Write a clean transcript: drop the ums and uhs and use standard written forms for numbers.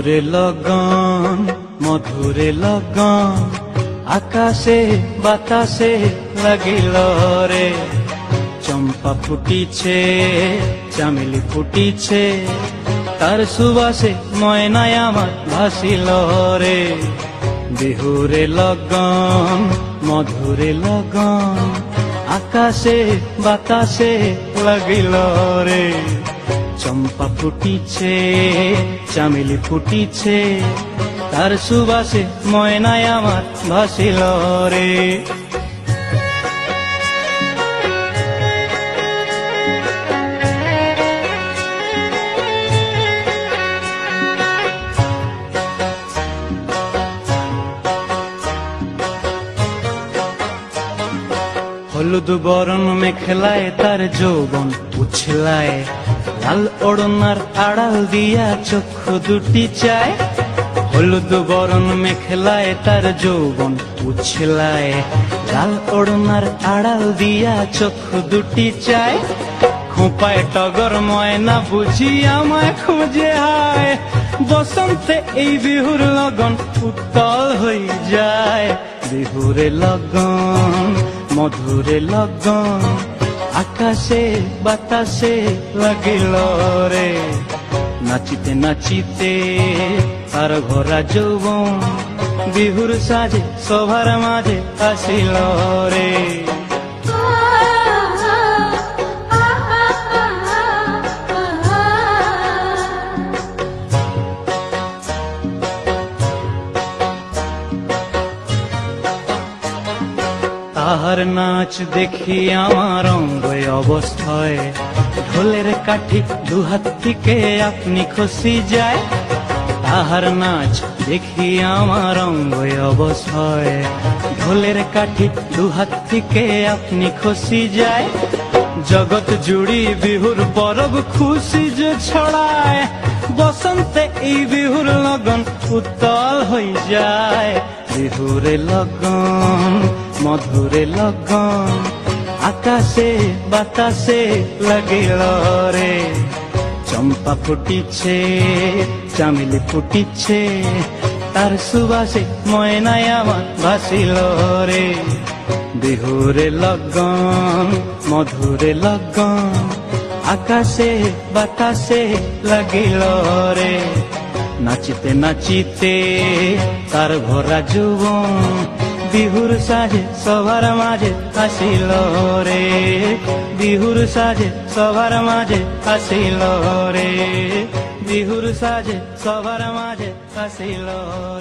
বিহুরে লগন মধুরে লগন আকাশে বাতাসে লাগিল রে। চম্পা ফুটিছে চামেলি ফুটিছে তার সুবাসে ময়নায় আমার ভাসিল রে। বিহুরে লগন মধুরে লগন আকাশে বাতাসে লাগিল রে। চম্পা ফুটিছে চামেলি ফুটিছে তার সুবাসে ময়নায় আমার ভাসিল রে। হলুদ বরণ মেখলায় তার যৌবন উছলায়, লাল ওড়নার আড়াল দিয়া চক্ষু দুটি চায়। হলুদ বরণ মেখলায় তার যৌবন উছলায়, লাল ওড়নার আড়াল দিয়া চক্ষু দুটি চায়। খোঁপায় টগর ময়না বুঝি আমায় খুঁজে হায়, বসন্তে এই বিহুর লগন উত্তল হয়ে যায়। বিহুরে লগন মধুরে লগন আকাশে বাতাসে লাগিল রে। নাচিতে নাচিতে তার ভরা যৌবন বিহুর সাজে সবার মাঝে আসিল রে। তাহার নাচ দেখি আমার অঙ্গ অবস্থায়, ঢোলের কাঠি দুহাত থেকে আপনি খসি যায়। তাহার নাচ দেখি আমার অঙ্গ অবস্থায়, ঢোলের কাঠি দুহাত থেকে আপনি খসি যায়। জগৎ জুড়ি বিহুর পরব খুশি যে ছড়ায়, বসন্তে এই বিহুর লগন উত্তল হয়ে যায়। বিহুরে লগন মধুরে লগন আকাশে বাতাসে লাগিল রে। চম্পা ফুটিছে চামেলি ফুটিছে তার সুবাসে ময়নায় আমার ভাসিল রে। বিহুরে লগন মধুরে লগন আকাশে বাতাসে লাগিল রে। নাচিতে নাচিতে তার ভরা যৌবন বিহুর সাজে সবার মাঝে আসিল রে। বিহুর সাজে সবার মাঝে আসিল রে। বিহুর সাজে সবার মাঝে আসিল